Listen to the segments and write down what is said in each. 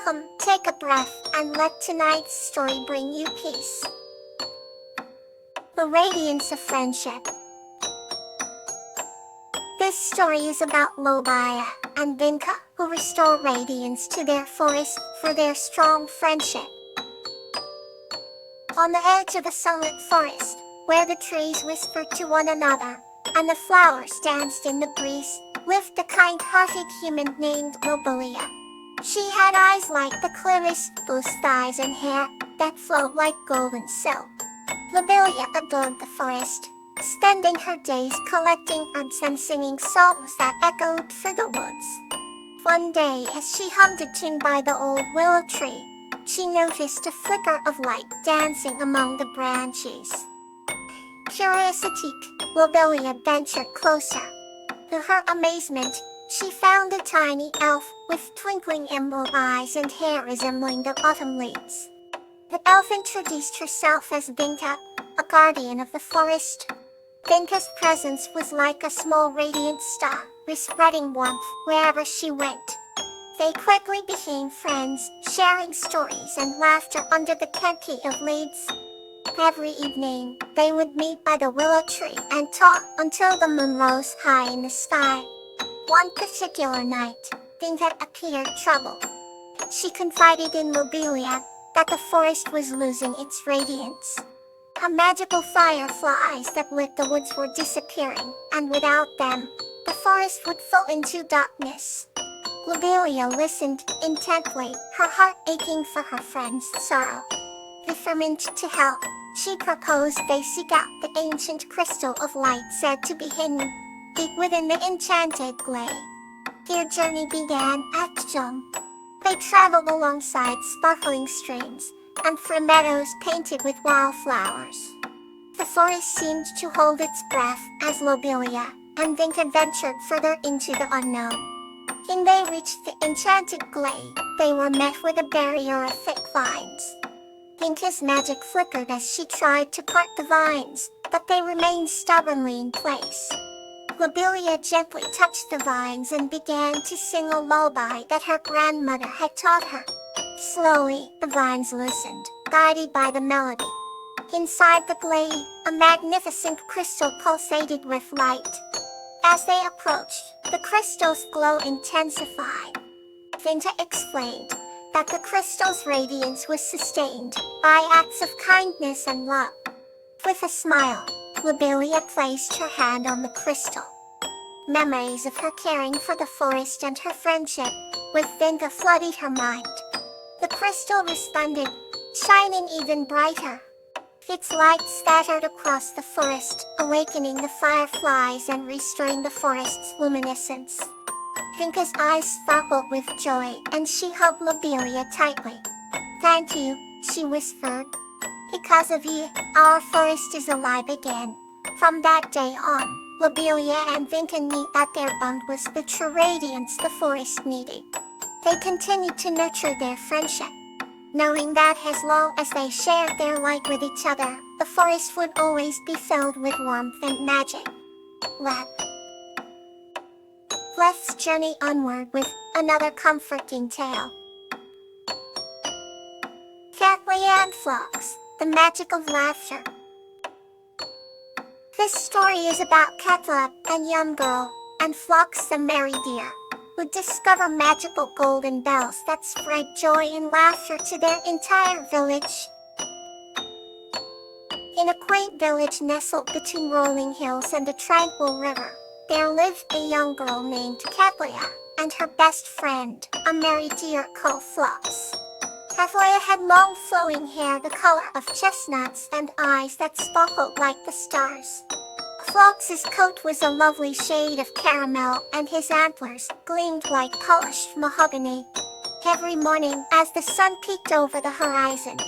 Welcome, take a breath, and let tonight's story bring you peace. The Radiance of Friendship. This story is about Lobaya and Vinka, who restore radiance to their forest for their strong friendship. On the edge of a sunlit forest, where the trees whispered to one another, and the flowers danced in the breeze, lived a kind-hearted human named Lobelia. She had eyes like the clearest blue skies and hair that flowed like golden silk. Lobelia adored the forest, spending her days collecting herbs and singing songs that echoed through the woods. One day, as she hummed a tune by the old willow tree, she noticed a flicker of light dancing among the branches. Curious, Lobelia ventured closer. To her amazement, she found a tiny elf with twinkling emerald eyes and hair resembling the autumn leaves. The elf introduced herself as Vinka, a guardian of the forest. Vinka's presence was like a small radiant star, spreading warmth wherever she went. They quickly became friends, sharing stories and laughter under the canopy of leaves. Every evening, they would meet by the willow tree and talk until the moon rose high in the sky. One particular night, Vinka appeared troubled. She confided in Lobelia that the forest was losing its radiance. Her magical fireflies that lit the woods were disappearing, and without them, the forest would fall into darkness. Lobelia listened intently, her heart aching for her friend's sorrow. Determined to help, she proposed they seek out the ancient crystal of light said to be hidden deep within the enchanted glade. Their journey began at dawn. They traveled alongside sparkling streams and through meadows painted with wildflowers. The forest seemed to hold its breath as Lobelia and Vinka ventured further into the unknown. When they reached the enchanted glade, they were met with a barrier of thick vines. Vinka's magic flickered as she tried to part the vines, but they remained stubbornly in place. Lobelia gently touched the vines and began to sing a lullaby that her grandmother had taught her. Slowly, the vines loosened, guided by the melody. Inside the glade, a magnificent crystal pulsated with light. As they approached, the crystal's glow intensified. Vinka explained that the crystal's radiance was sustained by acts of kindness and love. With a smile, Lobelia placed her hand on the crystal. Memories of her caring for the forest and her friendship with Vinka flooded her mind. The crystal responded, shining even brighter. Its light scattered across the forest, awakening the fireflies and restoring the forest's luminescence. Vinka's eyes sparkled with joy, and she hugged Lobelia tightly. "Thank you," she whispered. "Because of you, our forest is alive again." From that day on, Lobelia and Vinka knew that their bond was the true radiance the forest needed. They continued to nurture their friendship, knowing that as long as they shared their light with each other, the forest would always be filled with warmth and magic. Let's journey onward with another comforting tale. Katlia and Phlox, the Magic of Laughter. This story is about Katla, a young girl, and Phlox, the merry deer, who discover magical golden bells that spread joy and laughter to their entire village. In a quaint village nestled between rolling hills and a tranquil river, there lived a young girl named Katlia, and her best friend, a merry deer called Phlox. Katlia had long flowing hair the color of chestnuts and eyes that sparkled like the stars. Phlox's coat was a lovely shade of caramel, and his antlers gleamed like polished mahogany. Every morning, as the sun peeked over the horizon,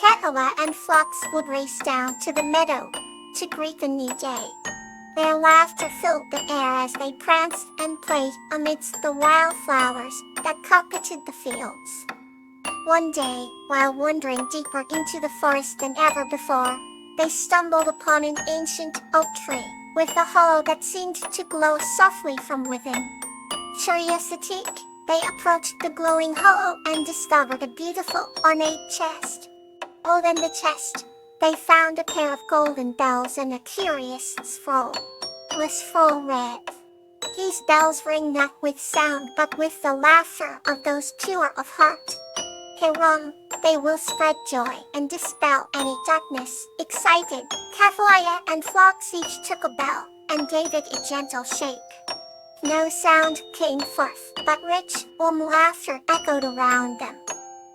Katla and Phlox would race down to the meadow to greet the new day. Their laughter filled the air as they pranced and played amidst the wildflowers that carpeted the fields. One day, while wandering deeper into the forest than ever before, they stumbled upon an ancient oak tree with a hollow that seemed to glow softly from within. Curious, They approached the glowing hollow and discovered a beautiful, ornate chest. Within the chest, they found a pair of golden bells and a curious scroll. The scroll read, "These bells ring not with sound but with the laughter of those pure of heart. Hereon, they will spread joy and dispel any darkness." Excited, Cathalia and Phlox each took a bell and gave it a gentle shake. No sound came forth, but rich, warm laughter echoed around them.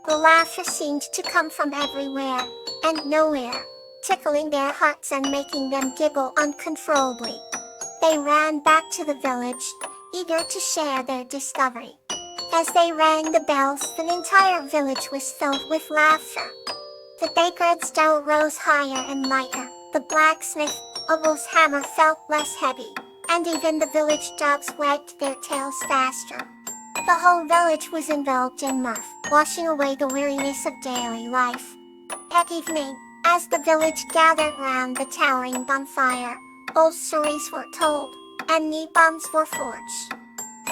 The laughter seemed to come from everywhere and nowhere, tickling their hearts and making them giggle uncontrollably. They ran back to the village, eager to share their discovery. As they rang the bells, the entire village was filled with laughter. The baker's dough rose higher and lighter, the blacksmith, Obel's hammer felt less heavy, and even the village dogs wagged their tails faster. The whole village was enveloped in mirth, washing away the weariness of daily life. At evening, as the village gathered round the towering bonfire, old stories were told, and new bombs were forged.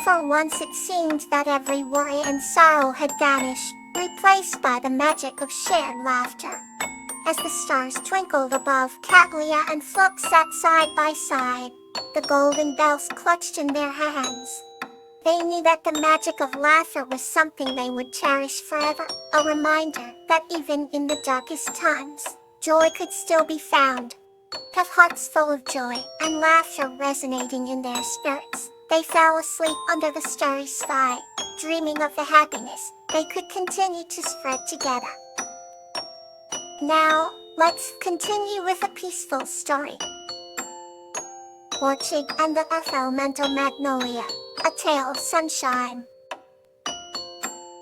For once it seemed that every worry and sorrow had vanished, replaced by the magic of shared laughter. As the stars twinkled above, Cathalia and Phlox sat side by side, the golden bells clutched in their hands. They knew that the magic of laughter was something they would cherish forever, a reminder that even in the darkest times, joy could still be found. With hearts full of joy and laughter resonating in their spirits, they fell asleep under the starry sky, dreaming of the happiness they could continue to spread together. Now, let's continue with a peaceful story. Orchid and the Earth Elemental Magnolia, a tale of sunshine.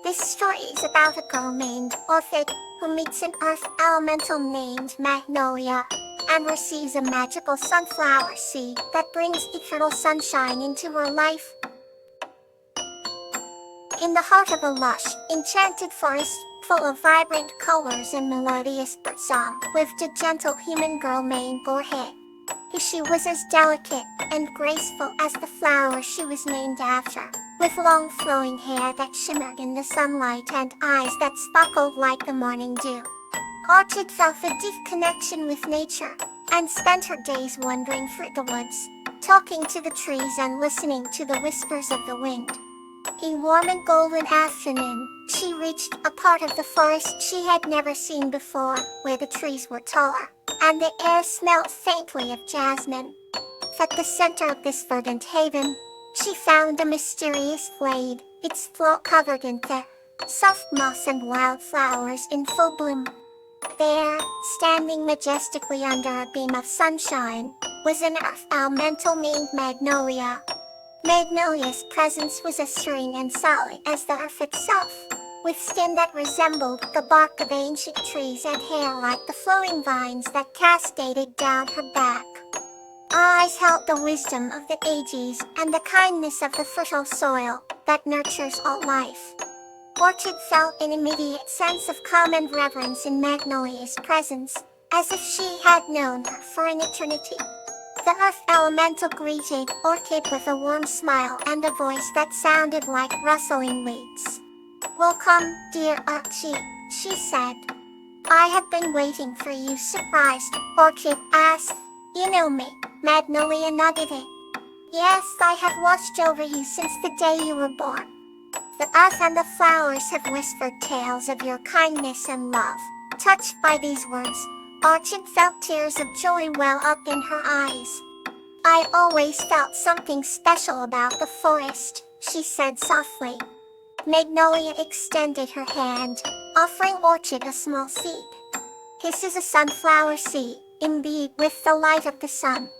This story is about a girl named Orchid who meets an earth elemental named Magnolia and receives a magical sunflower seed that brings eternal sunshine into her life. In the heart of a lush, enchanted forest full of vibrant colors and melodious birdsong lived a gentle human girl named Orchid. She was as delicate and graceful as the flower she was named after, with long flowing hair that shimmered in the sunlight and eyes that sparkled like the morning dew. Orchid felt a deep connection with nature, and spent her days wandering through the woods, talking to the trees and listening to the whispers of the wind. A warm and golden afternoon, she reached a part of the forest she had never seen before, where the trees were taller, and the air smelled faintly of jasmine. At the center of this verdant haven, she found a mysterious glade, its floor covered in thick, soft moss and wildflowers in full bloom. There, standing majestically under a beam of sunshine, was an earth elemental named Magnolia. Magnolia's presence was as serene and solid as the earth itself, with skin that resembled the bark of ancient trees and hair like the flowing vines that cascaded down her back. Her eyes held the wisdom of the ages and the kindness of the fertile soil that nurtures all life. Orchid felt an immediate sense of calm and reverence in Magnolia's presence, as if she had known her for an eternity. The earth elemental greeted Orchid with a warm smile and a voice that sounded like rustling leaves. "Welcome, dear Orchid," she said. "I have been waiting for you." Surprised, Orchid asked, "You know me?" Magnolia nodded it. "Yes, I have watched over you since the day you were born. The earth and the flowers have whispered tales of your kindness and love." Touched by these words, Orchid felt tears of joy well up in her eyes. "I always felt something special about the forest," she said softly. Magnolia extended her hand, offering Orchid a small seed. "This is a sunflower seed, imbued with the light of the sun.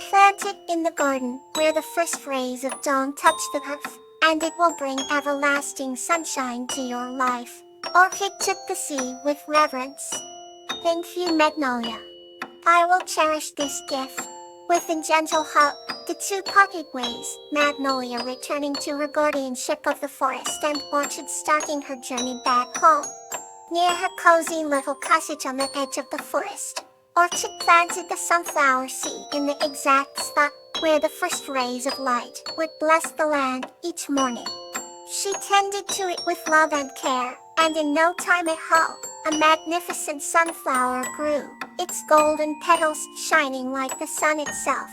Plant it in the garden where the first rays of dawn touch the earth, and it will bring everlasting sunshine to your life." Orchid took the seed with reverence. "Thank you, Magnolia. I will cherish this gift." With a gentle hug, the two parted ways, Magnolia returning to her guardianship of the forest and Orchid starting her journey back home. Near her cozy little cottage on the edge of the forest, Orchid planted the sunflower seed in the exact spot where the first rays of light would bless the land each morning. She tended to it with love and care, and in no time at all, a magnificent sunflower grew, its golden petals shining like the sun itself.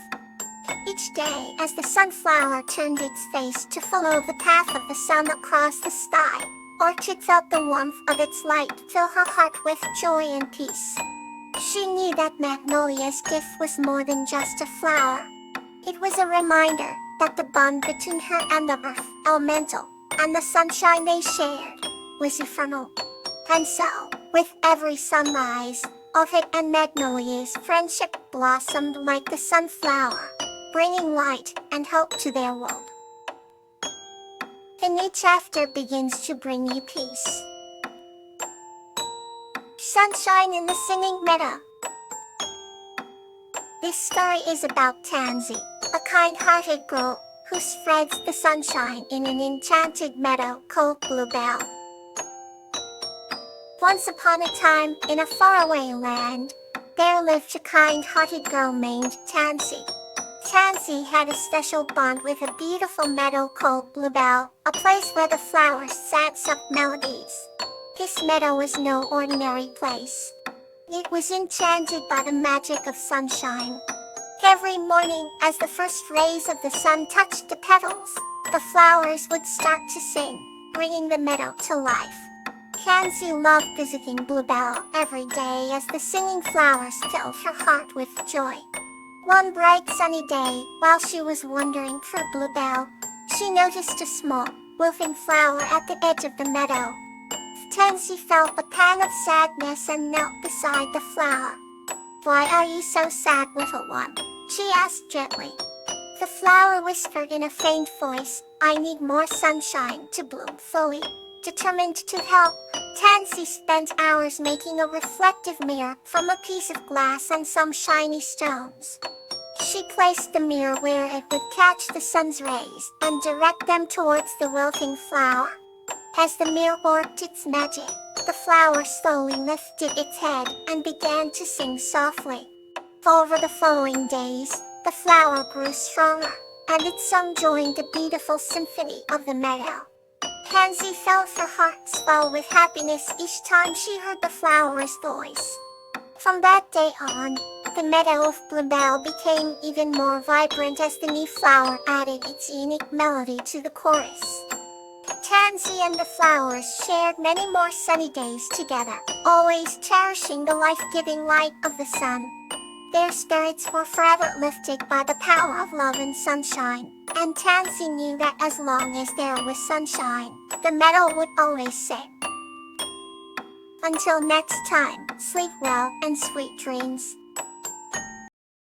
Each day, as the sunflower turned its face to follow the path of the sun across the sky, Orchid felt the warmth of its light fill her heart with joy and peace. She knew that Magnolia's gift was more than just a flower. It was a reminder that the bond between her and the earth elemental, and the sunshine they shared, was eternal. And so, with every sunrise, Orchid and Magnolia's friendship blossomed like the sunflower, bringing light and hope to their world. The new chapter begins to bring you peace. Sunshine in the Singing Meadow. This story is about Tansy, a kind-hearted girl who spreads the sunshine in an enchanted meadow called Bluebell. Once upon a time, in a faraway land, there lived a kind-hearted girl named Tansy. Tansy had a special bond with a beautiful meadow called Bluebell, a place where the flowers sang soft melodies. This meadow was no ordinary place. It was enchanted by the magic of sunshine. Every morning, as the first rays of the sun touched the petals, the flowers would start to sing, bringing the meadow to life. Tansy loved visiting Bluebell every day as the singing flowers filled her heart with joy. One bright sunny day, while she was wandering through Bluebell, she noticed a small, wilting flower at the edge of the meadow. Tansy felt a pang of sadness and knelt beside the flower. "Why are you so sad, little one?" she asked gently. The flower whispered in a faint voice, "I need more sunshine to bloom fully." Determined to help, Tansy spent hours making a reflective mirror from a piece of glass and some shiny stones. She placed the mirror where it would catch the sun's rays and direct them towards the wilting flower. As the mirror worked its magic, the flower slowly lifted its head and began to sing softly. Over the following days, the flower grew stronger, and its song joined the beautiful symphony of the meadow. Tansy felt her heart swell with happiness each time she heard the flower's voice. From that day on, the meadow of Bluebell became even more vibrant as the new flower added its unique melody to the chorus. Tansy and the flowers shared many more sunny days together, always cherishing the life-giving light of the sun. Their spirits were forever lifted by the power of love and sunshine, and Tansy knew that as long as there was sunshine, the meadow would always sing. Until next time, sleep well and sweet dreams.